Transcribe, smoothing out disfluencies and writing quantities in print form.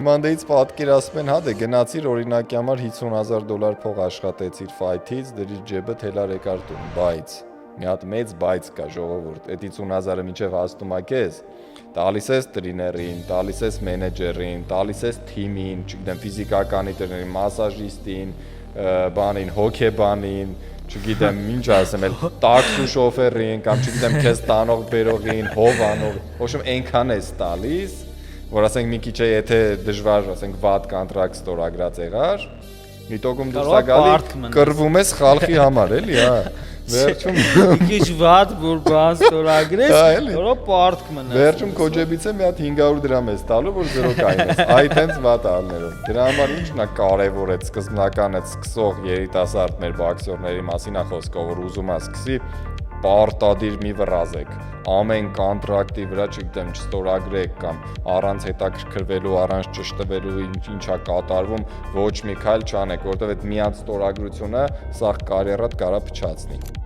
Իմանդեից պատկերացնում են, հա դե գնացիր օրինակի համար $50,000 փող աշխատեցիր ֆայթից, դրիր ջեբը թելար եկար տուն, բայց մի հատ մեծ բայց կա ժողովուրդ, այդ 50,000-ը մինչև հասնում է քեզ, տալիս ես տրիներին, տալիս ես մենեջերին, տալիս ես թիմին, չգիտեմ ֆիզիկականի տրիներին, մասաժիստին, բանին, հոկեբանին, չգիտեմ ինչ ասեմ, տաքսու շոֆերին կամ չգիտեմ քեզ տանող բերողին, հով անող, ոչմ այնքան ես տալիս, որ ասենք մի քիչ է եթե դժվար, ասենք վատ կոնտրակտ ստորագրած եղար, միտոկում դուրս է գալի, կռվում ես խալխի համար, էլի, հա։ Վերջում մի քիչ վատ որ բան ստորագրես, որը պարտք մնաց։ Վերջում քո ջեբից է մի հատ 500 դրամ ես տալու, որ զրո կայնես։ Այդ հենց վատ ալներով։ Դրա համար ինչն է կարևոր այդ սկզբնականը սկսող երիտասարդներ, բոքսերների մասին է խոսքը, որ ուզում է սկսի պարտադիր մի վրազեք, ամեն կոնտրակտի վրա չգիտեմ չստորագրեք կամ առանց հետաքրքրվելու, առանց ճշտվելու ինչա կատարվում, ոչ մի քայլ չանեք, որովհետև այդ միած ստորագրությունը սաղ կարիերատ կարա փչացնի։